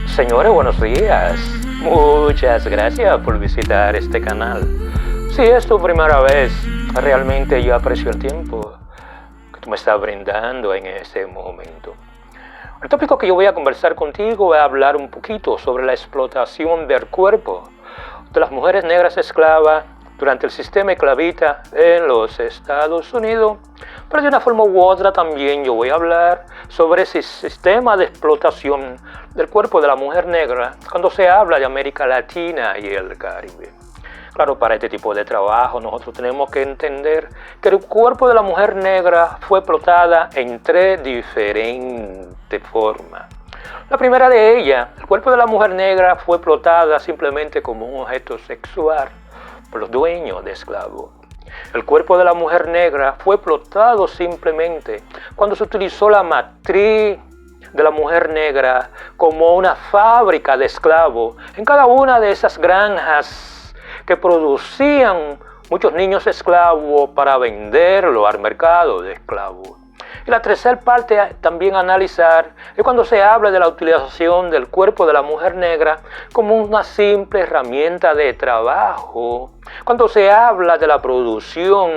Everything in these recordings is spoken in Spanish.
Señores, buenos días. Muchas gracias por visitar este canal. Si es tu primera vez, realmente yo aprecio el tiempo que tú me estás brindando en este momento. El tópico que yo voy a conversar contigo es hablar un poquito sobre la explotación del cuerpo de las mujeres negras esclavas durante el sistema esclavista en los Estados Unidos. Pero de una forma u otra también yo voy a hablar sobre ese sistema de explotación del cuerpo de la mujer negra cuando se habla de América Latina y el Caribe. Claro, para este tipo de trabajo nosotros tenemos que entender que el cuerpo de la mujer negra fue explotada en tres diferentes formas. La primera de ellas, el cuerpo de la mujer negra fue explotada simplemente como un objeto sexual por los dueños de esclavos. El cuerpo de la mujer negra fue explotado simplemente cuando se utilizó la matriz de la mujer negra como una fábrica de esclavos en cada una de esas granjas que producían muchos niños esclavos para venderlo al mercado de esclavos. Y la tercera parte también a analizar es cuando se habla de la utilización del cuerpo de la mujer negra como una simple herramienta de trabajo. Cuando se habla de la producción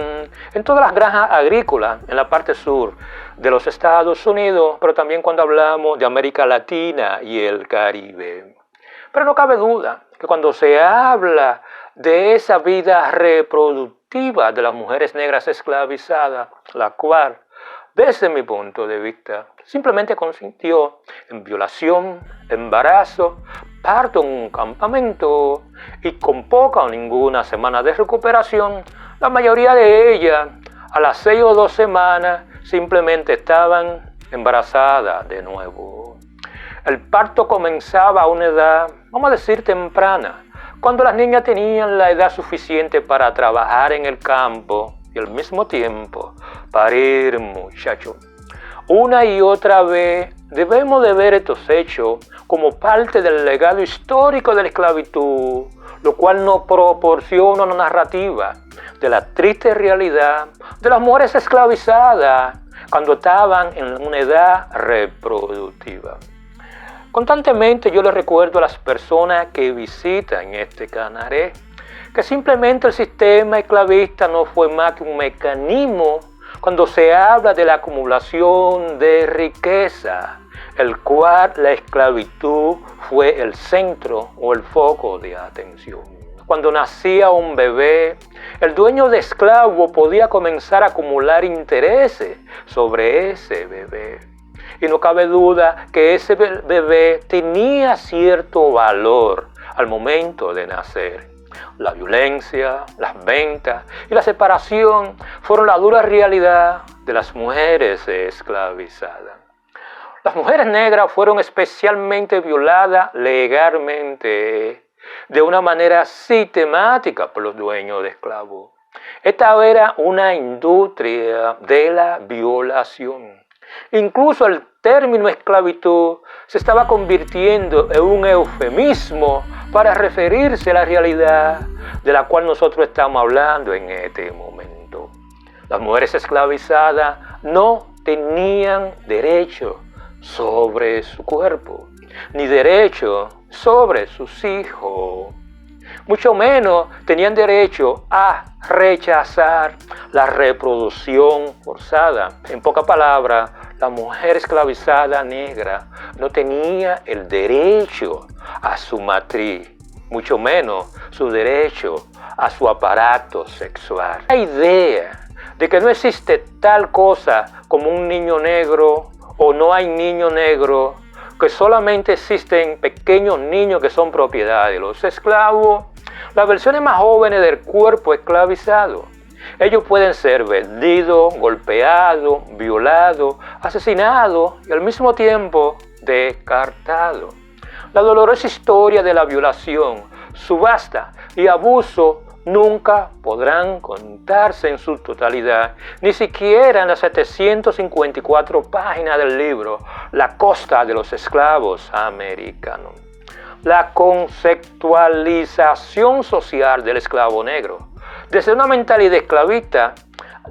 en todas las granjas agrícolas en la parte sur de los Estados Unidos, pero también cuando hablamos de América Latina y el Caribe. Pero no cabe duda que cuando se habla de esa vida reproductiva de las mujeres negras esclavizadas, la cual, desde mi punto de vista, simplemente consistió en violación, embarazo, parto en un campamento y con poca o ninguna semana de recuperación, la mayoría de ellas, a las 6 o 2 semanas, simplemente estaban embarazadas de nuevo. El parto comenzaba a una edad, vamos a decir, temprana, cuando las niñas tenían la edad suficiente para trabajar en el campo y al mismo tiempo parir muchachos. Una y otra vez debemos de ver estos hechos como parte del legado histórico de la esclavitud, lo cual nos proporciona una narrativa de la triste realidad de las mujeres esclavizadas cuando estaban en una edad reproductiva. Constantemente yo les recuerdo a las personas que visitan este canal que simplemente el sistema esclavista no fue más que un mecanismo cuando se habla de la acumulación de riqueza, el cual la esclavitud fue el centro o el foco de atención. Cuando nacía un bebé, el dueño de esclavo podía comenzar a acumular intereses sobre ese bebé. Y no cabe duda que ese bebé tenía cierto valor al momento de nacer. La violencia, las ventas y la separación fueron la dura realidad de las mujeres esclavizadas. Las mujeres negras fueron especialmente violadas legalmente de una manera sistemática por los dueños de esclavos. Esta era una industria de la violación. Incluso el término esclavitud se estaba convirtiendo en un eufemismo para referirse a la realidad de la cual nosotros estamos hablando en este momento. Las mujeres esclavizadas no tenían derecho sobre su cuerpo, ni derecho sobre sus hijos. Mucho menos tenían derecho a rechazar la reproducción forzada. En pocas palabras, la mujer esclavizada negra no tenía el derecho a su matriz, mucho menos su derecho a su aparato sexual. La idea de que no existe tal cosa como un niño negro o no hay niño negro, que solamente existen pequeños niños que son propiedad de los esclavos, las versiones más jóvenes del cuerpo esclavizado. Ellos pueden ser vendidos, golpeados, violados, asesinados y al mismo tiempo descartados. La dolorosa historia de la violación, subasta y abuso nunca podrán contarse en su totalidad, ni siquiera en las 754 páginas del libro La costa de los esclavos americanos. La conceptualización social del esclavo negro, desde una mentalidad esclavista,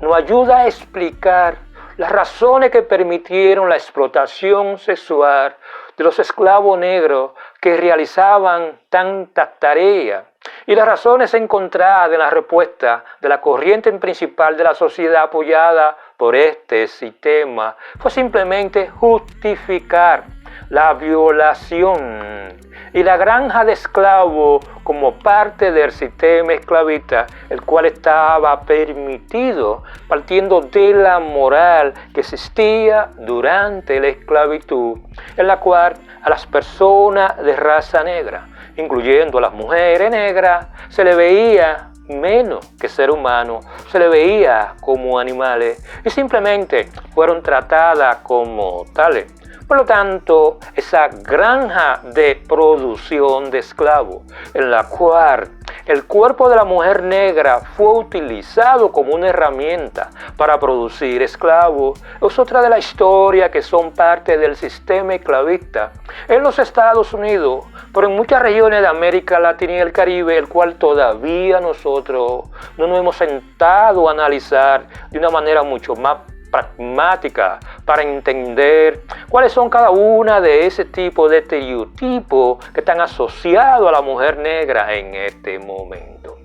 nos ayuda a explicar las razones que permitieron la explotación sexual de los esclavos negros que realizaban tantas tareas y las razones encontradas en la respuesta de la corriente principal de la sociedad apoyada por este sistema fue simplemente justificar la violación y la granja de esclavos como parte del sistema esclavista, el cual estaba permitido partiendo de la moral que existía durante la esclavitud, en la cual a las personas de raza negra, incluyendo a las mujeres negras, se le veía menos que ser humano, se le veía como animales y simplemente fueron tratadas como tales. Por lo tanto, esa granja de producción de esclavos, en la cual el cuerpo de la mujer negra fue utilizado como una herramienta para producir esclavos, es otra de la historia que son parte del sistema esclavista en los Estados Unidos, pero en muchas regiones de América Latina y el Caribe, el cual todavía nosotros no nos hemos sentado a analizar de una manera mucho más pragmática para entender cuáles son cada una de ese tipo de estereotipos que están asociados a la mujer negra en este momento.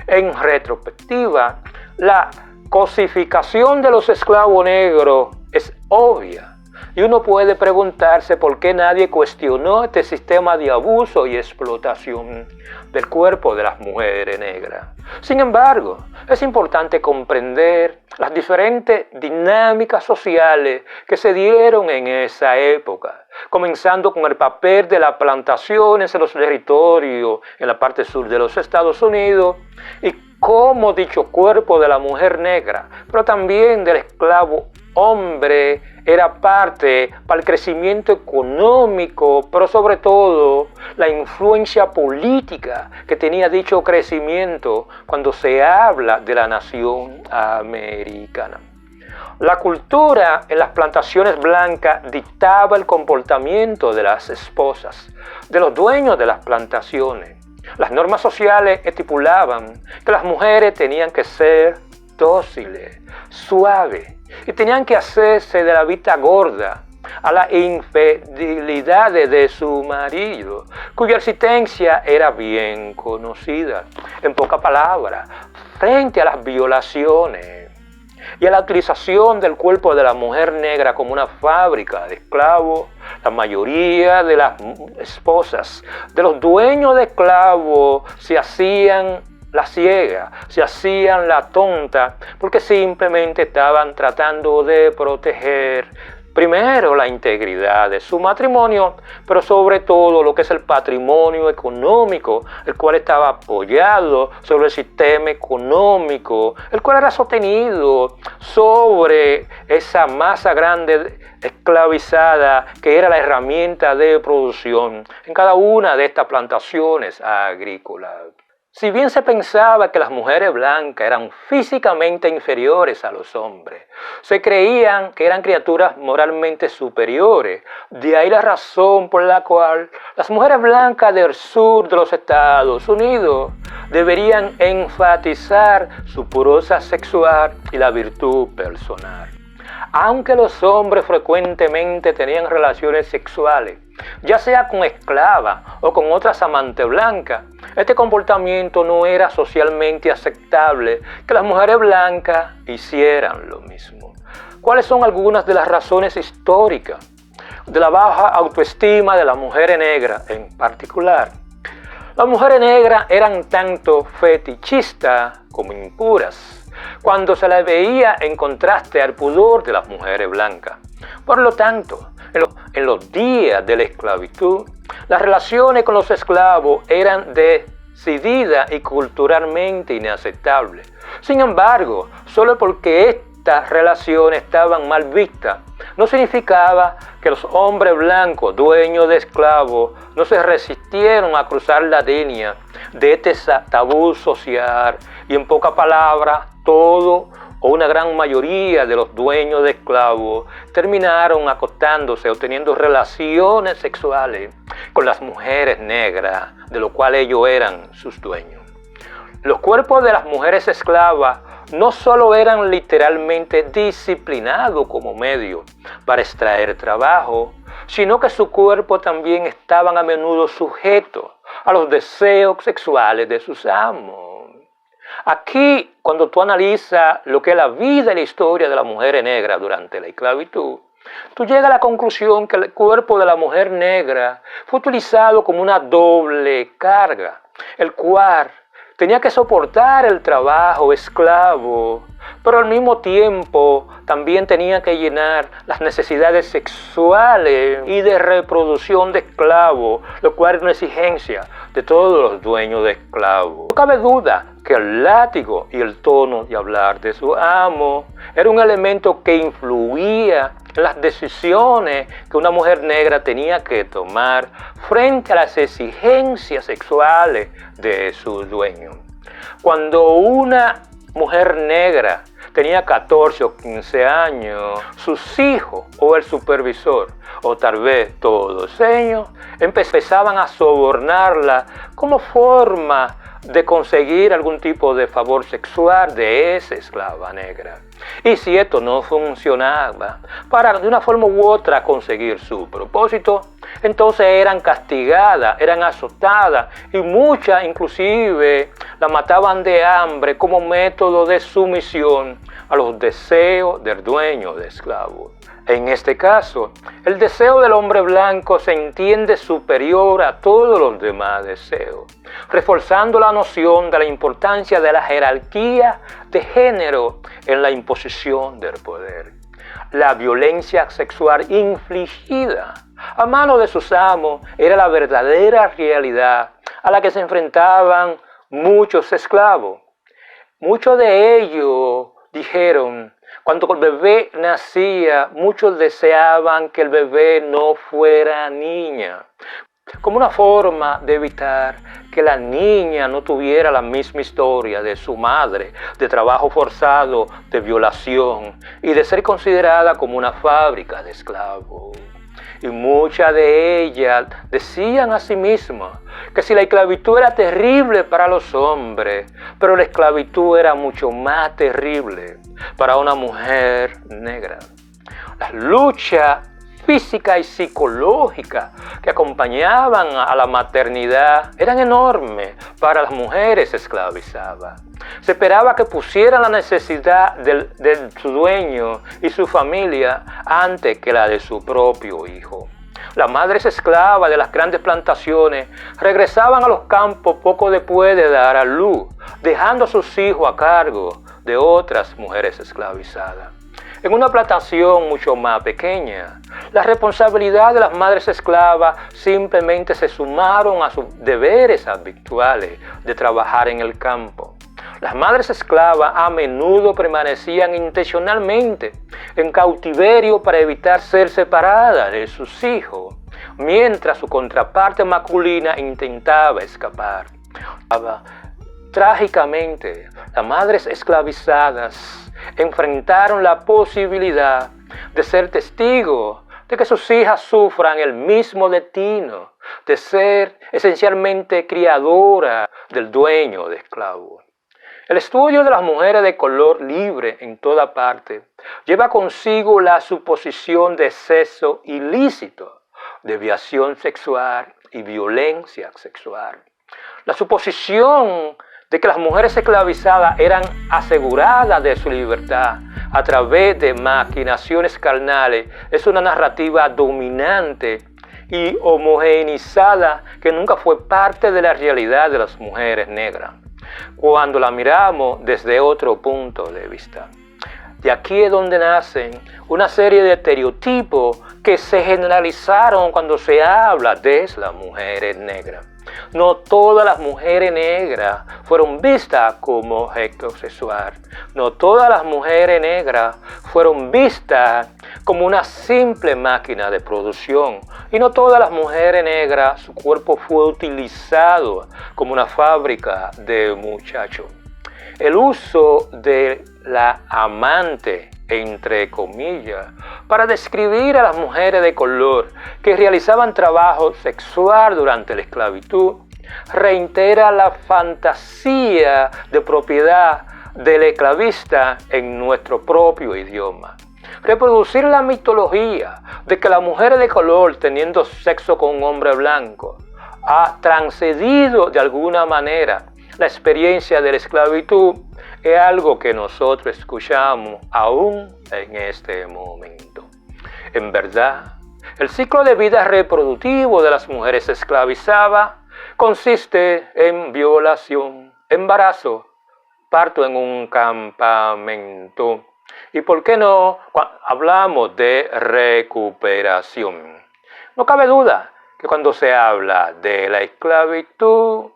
En retrospectiva, la cosificación de los esclavos negros es obvia. Y uno puede preguntarse por qué nadie cuestionó este sistema de abuso y explotación del cuerpo de las mujeres negras. Sin embargo, es importante comprender las diferentes dinámicas sociales que se dieron en esa época, comenzando con el papel de las plantaciones en los territorios en la parte sur de los Estados Unidos y cómo dicho cuerpo de la mujer negra, pero también del esclavo hombre, era parte para el crecimiento económico, pero sobre todo la influencia política que tenía dicho crecimiento cuando se habla de la nación americana. La cultura en las plantaciones blancas dictaba el comportamiento de las esposas, de los dueños de las plantaciones. Las normas sociales estipulaban que las mujeres tenían que ser dóciles, suaves, y tenían que hacerse de la vista gorda a las infidelidades de su marido, cuya existencia era bien conocida. En pocas palabras, frente a las violaciones y a la utilización del cuerpo de la mujer negra como una fábrica de esclavos, la mayoría de las esposas de los dueños de esclavos se hacían la ciega, se hacían la tonta, porque simplemente estaban tratando de proteger primero la integridad de su matrimonio, pero sobre todo lo que es el patrimonio económico, el cual estaba apoyado sobre el sistema económico, el cual era sostenido sobre esa masa grande esclavizada que era la herramienta de producción en cada una de estas plantaciones agrícolas. Si bien se pensaba que las mujeres blancas eran físicamente inferiores a los hombres, se creían que eran criaturas moralmente superiores. De ahí la razón por la cual las mujeres blancas del sur de los Estados Unidos deberían enfatizar su pureza sexual y la virtud personal. Aunque los hombres frecuentemente tenían relaciones sexuales, ya sea con esclavas o con otras amantes blancas, este comportamiento no era socialmente aceptable que las mujeres blancas hicieran lo mismo. ¿Cuáles son algunas de las razones históricas de la baja autoestima de las mujeres negras en particular? Las mujeres negras eran tanto fetichistas como impuras, cuando se las veía en contraste al pudor de las mujeres blancas. Por lo tanto, en los días de la esclavitud, las relaciones con los esclavos eran decididas y culturalmente inaceptables. Sin embargo, solo porque estas relaciones estaban mal vistas, no significaba que los hombres blancos, dueños de esclavos, no se resistieron a cruzar la línea de este tabú social y, en pocas palabras, todo o una gran mayoría de los dueños de esclavos terminaron acostándose o teniendo relaciones sexuales con las mujeres negras, de lo cual ellos eran sus dueños. Los cuerpos de las mujeres esclavas no solo eran literalmente disciplinados como medio para extraer trabajo, sino que su cuerpo también estaban a menudo sujetos a los deseos sexuales de sus amos. Aquí, cuando tú analizas lo que es la vida y la historia de la mujer negra durante la esclavitud, tú llegas a la conclusión que el cuerpo de la mujer negra fue utilizado como una doble carga, el cual tenía que soportar el trabajo esclavo, pero al mismo tiempo también tenía que llenar las necesidades sexuales y de reproducción de esclavos, lo cual es una exigencia de todos los dueños de esclavos. No cabe duda que el látigo y el tono de hablar de su amo era un elemento que influía en las decisiones que una mujer negra tenía que tomar frente a las exigencias sexuales de su dueño. Cuando una mujer negra tenía 14 o 15 años, sus hijos o el supervisor, o tal vez todos ellos, empezaban a sobornarla como forma de conseguir algún tipo de favor sexual de esa esclava negra. Y si esto no funcionaba, para de una forma u otra conseguir su propósito, entonces eran castigadas, eran azotadas y muchas inclusive la mataban de hambre como método de sumisión a los deseos del dueño de esclavos. En este caso, el deseo del hombre blanco se entiende superior a todos los demás deseos, reforzando la noción de la importancia de la jerarquía de género en la imposición del poder. La violencia sexual infligida a mano de sus amos era la verdadera realidad a la que se enfrentaban muchos esclavos. Muchos de ellos dijeron, cuando el bebé nacía, muchos deseaban que el bebé no fuera niña, como una forma de evitar que la niña no tuviera la misma historia de su madre, de trabajo forzado, de violación y de ser considerada como una fábrica de esclavos. Y muchas de ellas decían a sí mismas que si la esclavitud era terrible para los hombres, pero la esclavitud era mucho más terrible para una mujer negra. Las luchas físicas y psicológicas que acompañaban a la maternidad eran enormes para las mujeres esclavizadas. Se esperaba que pusieran la necesidad de su dueño y su familia antes que la de su propio hijo. Las madres esclavas de las grandes plantaciones regresaban a los campos poco después de dar a luz, dejando a sus hijos a cargo de otras mujeres esclavizadas. En una plantación mucho más pequeña, la responsabilidad de las madres esclavas simplemente se sumaron a sus deberes habituales de trabajar en el campo. Las madres esclavas a menudo permanecían intencionalmente en cautiverio para evitar ser separadas de sus hijos, mientras su contraparte masculina intentaba escapar. Trágicamente, las madres esclavizadas enfrentaron la posibilidad de ser testigos de que sus hijas sufran el mismo destino, de ser esencialmente criadoras del dueño de esclavos. El estudio de las mujeres de color libre en toda parte lleva consigo la suposición de sexo ilícito, desviación sexual y violencia sexual. La suposición de que las mujeres esclavizadas eran aseguradas de su libertad a través de maquinaciones carnales es una narrativa dominante y homogeneizada que nunca fue parte de la realidad de las mujeres negras, cuando la miramos desde otro punto de vista. De aquí es donde nacen una serie de estereotipos que se generalizaron cuando se habla de las mujeres negras. No todas las mujeres negras fueron vistas como objeto sexual. No todas las mujeres negras fueron vistas como una simple máquina de producción. Y no todas las mujeres negras, su cuerpo fue utilizado como una fábrica de muchachos. El uso de la amante, entre comillas, para describir a las mujeres de color que realizaban trabajo sexual durante la esclavitud, reitera la fantasía de propiedad del esclavista en nuestro propio idioma. reproducir la mitología de que la mujer de color teniendo sexo con un hombre blanco ha transcedido de alguna manera la experiencia de la esclavitud es algo que nosotros escuchamos aún en este momento. En verdad, el ciclo de vida reproductivo de las mujeres esclavizadas consiste en violación, embarazo, parto en un campamento y, ¿por qué no?, hablamos de recuperación. No cabe duda que cuando se habla de la esclavitud,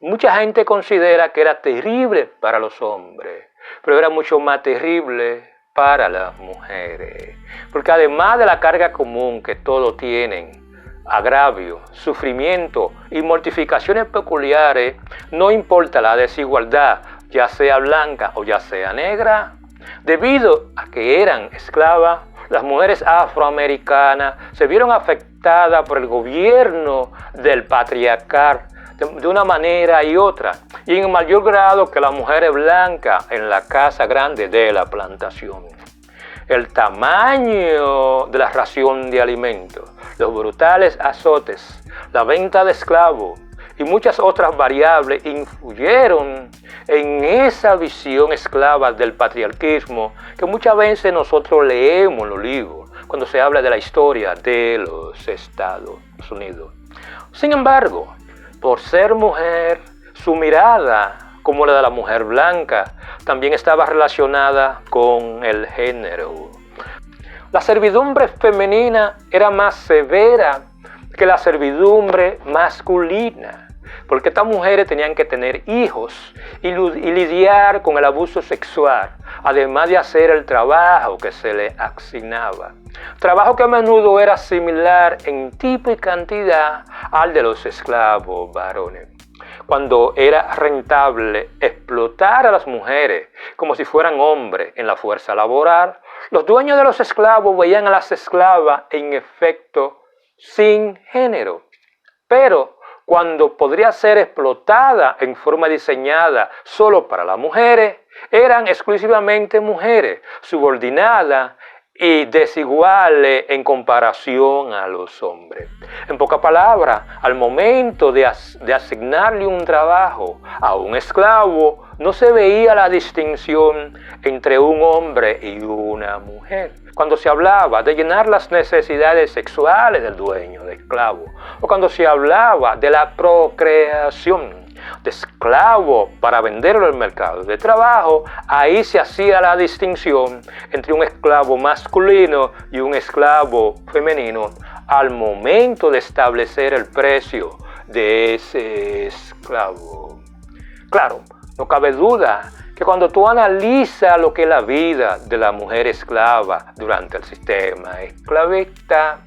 mucha gente considera que era terrible para los hombres, pero era mucho más terrible para las mujeres. Porque además de la carga común que todos tienen, agravio, sufrimiento y mortificaciones peculiares, no importa la desigualdad, ya sea blanca o ya sea negra, debido a que eran esclavas, las mujeres afroamericanas se vieron afectadas por el gobierno del patriarcado de una manera y otra, y en mayor grado que las mujeres blancas en la casa grande de la plantación. El tamaño de la ración de alimentos, los brutales azotes, la venta de esclavos y muchas otras variables influyeron en esa visión esclava del patriarquismo que muchas veces nosotros leemos en los libros cuando se habla de la historia de los Estados Unidos. Sin embargo, por ser mujer, su mirada, como la de la mujer blanca, también estaba relacionada con el género. La servidumbre femenina era más severa que la servidumbre masculina, porque estas mujeres tenían que tener hijos y lidiar con el abuso sexual, además de hacer el trabajo que se les asignaba. Trabajo que a menudo era similar en tipo y cantidad al de los esclavos varones. Cuando era rentable explotar a las mujeres como si fueran hombres en la fuerza laboral, los dueños de los esclavos veían a las esclavas en efecto sin género. Pero cuando podría ser explotada en forma diseñada solo para las mujeres, eran exclusivamente mujeres, subordinadas y desiguales en comparación a los hombres. En pocas palabras, al momento de asignarle un trabajo a un esclavo, no se veía la distinción entre un hombre y una mujer. Cuando se hablaba de llenar las necesidades sexuales del dueño de esclavo, o cuando se hablaba de la procreación de esclavo para venderlo al mercado de trabajo, ahí se hacía la distinción entre un esclavo masculino y un esclavo femenino al momento de establecer el precio de ese esclavo. Claro, no cabe duda que cuando tú analizas lo que es la vida de la mujer esclava durante el sistema esclavista,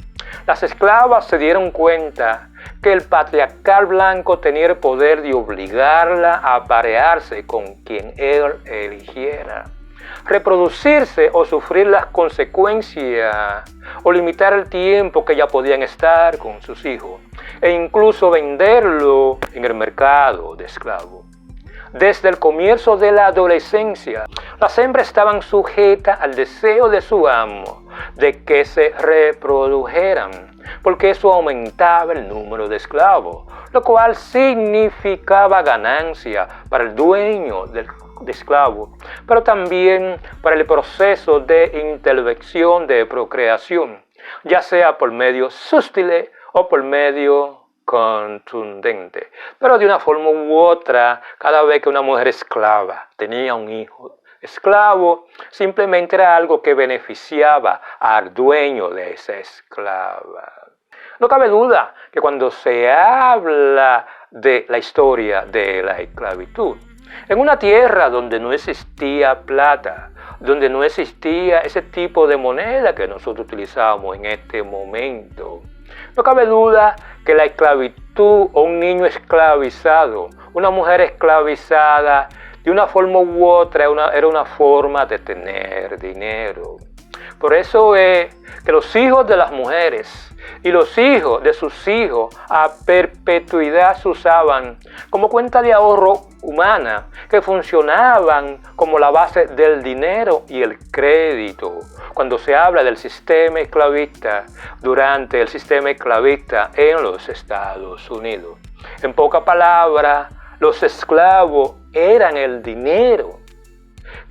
las esclavas se dieron cuenta que el patriarcal blanco tenía el poder de obligarla a aparearse con quien él eligiera, reproducirse o sufrir las consecuencias, o limitar el tiempo que ya podían estar con sus hijos, e incluso venderlo en el mercado de esclavos. Desde el comienzo de la adolescencia, las hembras estaban sujetas al deseo de su amo de que se reprodujeran, porque eso aumentaba el número de esclavos, lo cual significaba ganancia para el dueño de esclavo, pero también para el proceso de intervención de procreación, ya sea por medio sutil o por medio contundente. Pero de una forma u otra, cada vez que una mujer esclava tenía un hijo esclavo, simplemente era algo que beneficiaba al dueño de esa esclava. No cabe duda que cuando se habla de la historia de la esclavitud, en una tierra donde no existía plata, donde no existía ese tipo de moneda que nosotros utilizamos en este momento, no cabe duda que la esclavitud o un niño esclavizado, una mujer esclavizada, de una forma u otra era una forma de tener dinero. Por eso es que los hijos de las mujeres y los hijos de sus hijos a perpetuidad se usaban como cuenta de ahorro humana que funcionaban como la base del dinero y el crédito. Cuando se habla del sistema esclavista, durante el sistema esclavista en los Estados Unidos. En pocas palabras, los esclavos eran el dinero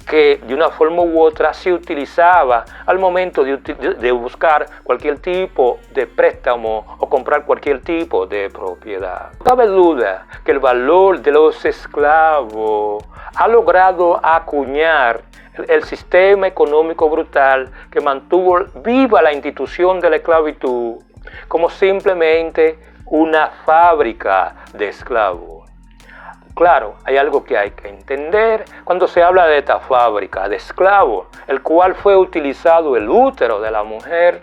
que de una forma u otra se utilizaba al momento de buscar cualquier tipo de préstamo o comprar cualquier tipo de propiedad. No cabe duda que el valor de los esclavos ha logrado acuñar el sistema económico brutal que mantuvo viva la institución de la esclavitud como simplemente una fábrica de esclavos. Claro, hay algo que hay que entender cuando se habla de esta fábrica de esclavos, el cual fue utilizado el útero de la mujer.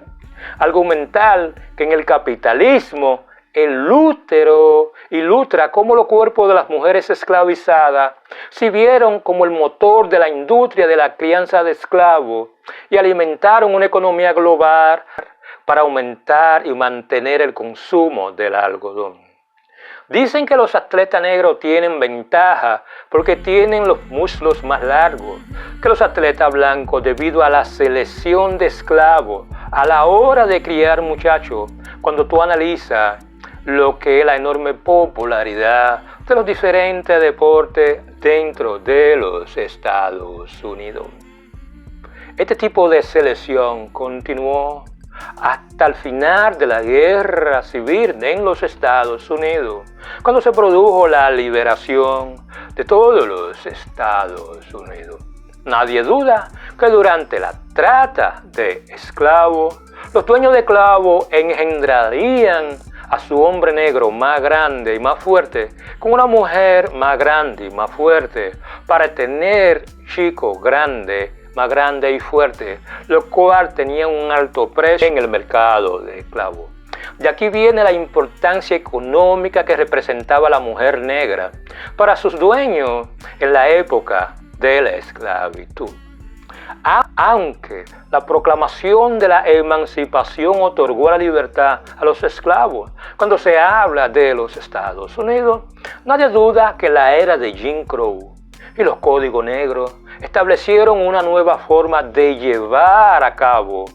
Argumentar que en el capitalismo el útero ilustra cómo los cuerpos de las mujeres esclavizadas sirvieron como el motor de la industria de la crianza de esclavos y alimentaron una economía global para aumentar y mantener el consumo del algodón. Dicen que los atletas negros tienen ventaja porque tienen los muslos más largos que los atletas blancos debido a la selección de esclavos a la hora de criar muchachos. Cuando tú analizas lo que es la enorme popularidad de los diferentes deportes dentro de los Estados Unidos. Este tipo de selección continuó hasta el final de la guerra civil en los Estados Unidos, cuando se produjo la liberación de todos los Estados Unidos. Nadie duda que durante la trata de esclavos, los dueños de esclavos engendrarían a su hombre negro más grande y más fuerte con una mujer más grande y más fuerte para tener chicos grandes, más grande y fuerte, lo cual tenía un alto precio en el mercado de esclavos. De aquí viene la importancia económica que representaba la mujer negra para sus dueños en la época de la esclavitud. Aunque la proclamación de la emancipación otorgó la libertad a los esclavos, cuando se habla de los Estados Unidos, nadie duda que la era de Jim Crow y los códigos negros establecieron una nueva forma de llevar a cabo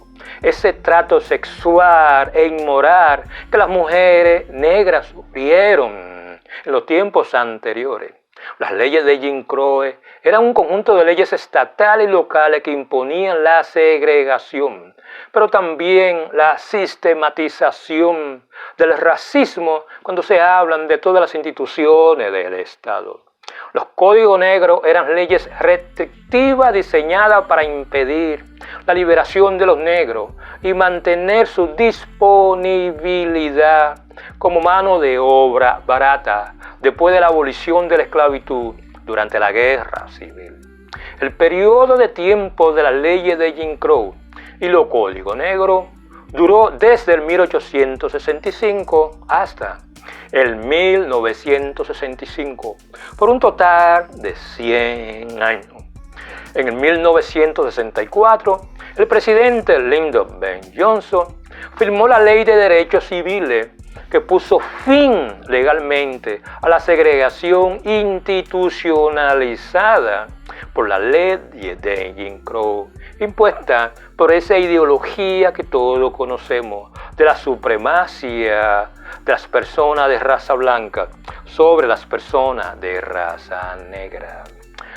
ese trato sexual e inmoral que las mujeres negras sufrieron en los tiempos anteriores. Las leyes de Jim Crow eran un conjunto de leyes estatales y locales que imponían la segregación, pero también la sistematización del racismo cuando se hablan de todas las instituciones del Estado. Los códigos negros eran leyes restrictivas diseñadas para impedir la liberación de los negros y mantener su disponibilidad como mano de obra barata después de la abolición de la esclavitud durante la Guerra Civil. El periodo de tiempo de las leyes de Jim Crow y los códigos negros duró desde el 1865 hasta el 1965, por un total de 100 años. En el 1964, el presidente Lyndon B. Johnson firmó la Ley de Derechos Civiles que puso fin legalmente a la segregación institucionalizada por la ley de Jim Crow, impuesta por esa ideología que todos conocemos de la supremacía de las personas de raza blanca sobre las personas de raza negra.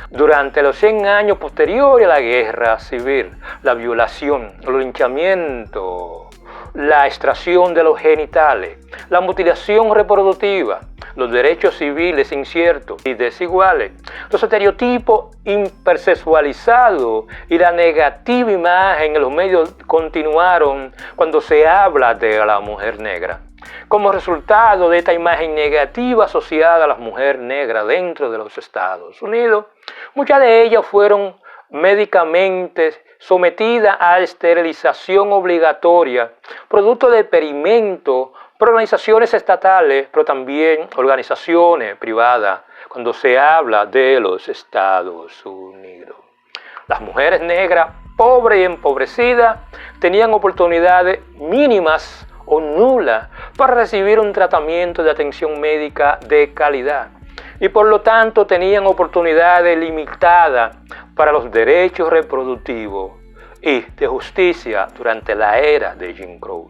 Durante los 100 años posteriores a la Guerra Civil, la violación, el linchamiento, la extracción de los genitales, la mutilación reproductiva, los derechos civiles inciertos y desiguales, los estereotipos hipersexualizados y la negativa imagen en los medios continuaron cuando se habla de la mujer negra. Como resultado de esta imagen negativa asociada a la mujer negra dentro de los Estados Unidos, muchas de ellas fueron médicamente sometidas a esterilización obligatoria, producto de experimentos por organizaciones estatales, pero también organizaciones privadas, cuando se habla de los Estados Unidos. Las mujeres negras pobre y empobrecida tenían oportunidades mínimas o nulas para recibir un tratamiento de atención médica de calidad y por lo tanto tenían oportunidades limitadas para los derechos reproductivos y de justicia durante la era de Jim Crow.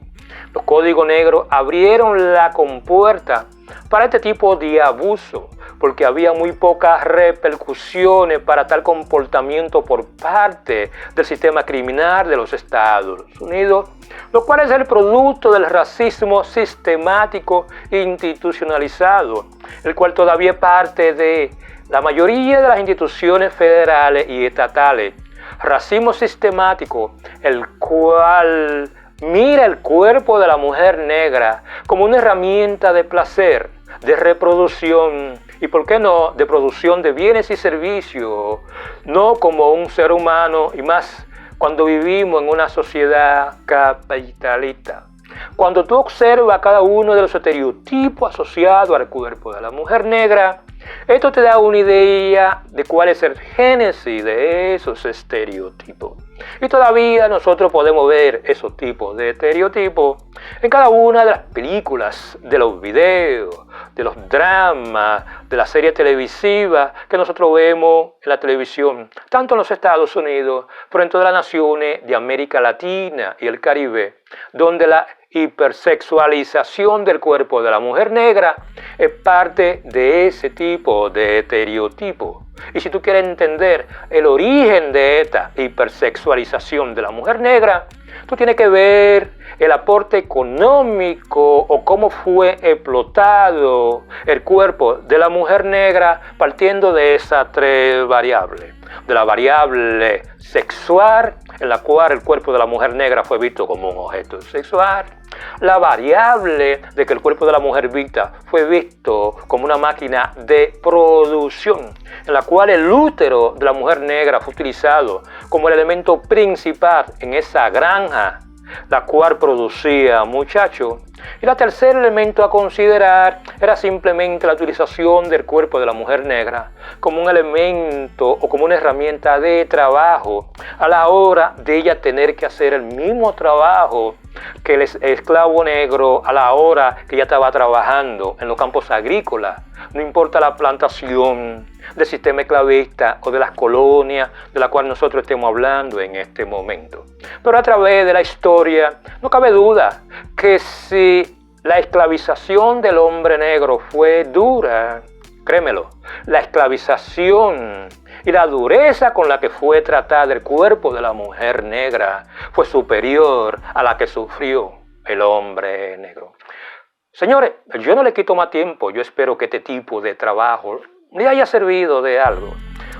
Los códigos negros abrieron la compuerta para este tipo de abuso porque había muy pocas repercusiones para tal comportamiento por parte del sistema criminal de los Estados Unidos, lo cual es el producto del racismo sistemático e institucionalizado, el cual todavía es parte de la mayoría de las instituciones federales y estatales. Racismo sistemático, el cual mira el cuerpo de la mujer negra como una herramienta de placer, de reproducción y, ¿por qué no?, de producción de bienes y servicios, no como un ser humano, y más cuando vivimos en una sociedad capitalista. Cuando tú observas cada uno de los estereotipos asociados al cuerpo de la mujer negra, esto te da una idea de cuál es el génesis de esos estereotipos. Y todavía nosotros podemos ver esos tipos de estereotipos en cada una de las películas, de los videos, de los dramas, de las series televisivas que nosotros vemos en la televisión, tanto en los Estados Unidos, pero en todas las naciones de América Latina y el Caribe, donde la hipersexualización del cuerpo de la mujer negra es parte de ese tipo de estereotipo. Y si tú quieres entender el origen de esta hipersexualización de la mujer negra, tú tienes que ver el aporte económico o cómo fue explotado el cuerpo de la mujer negra partiendo de esas tres variables. De la variable sexual, en la cual el cuerpo de la mujer negra fue visto como un objeto sexual. La variable de que el cuerpo de la mujer negra fue visto como una máquina de producción, en la cual el útero de la mujer negra fue utilizado como el elemento principal en esa granja, la cual producía muchachos. Y el tercer elemento a considerar era simplemente la utilización del cuerpo de la mujer negra como un elemento o como una herramienta de trabajo a la hora de ella tener que hacer el mismo trabajo que el esclavo negro a la hora que ella estaba trabajando en los campos agrícolas. No importa la plantación del sistema esclavista o de las colonias de la cual nosotros estemos hablando en este momento. Pero a través de la historia no cabe duda que si la esclavización del hombre negro fue dura, créemelo, la esclavización y la dureza con la que fue tratada el cuerpo de la mujer negra fue superior a la que sufrió el hombre negro. Señores, yo no le quito más tiempo. Yo espero que este tipo de trabajo le haya servido de algo.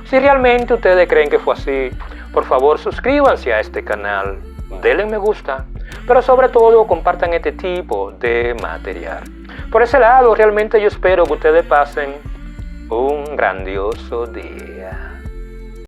Si realmente ustedes creen que fue así, por favor suscríbanse a este canal, denle me gusta, pero sobre todo compartan este tipo de material. Por ese lado, realmente yo espero que ustedes pasen un grandioso día.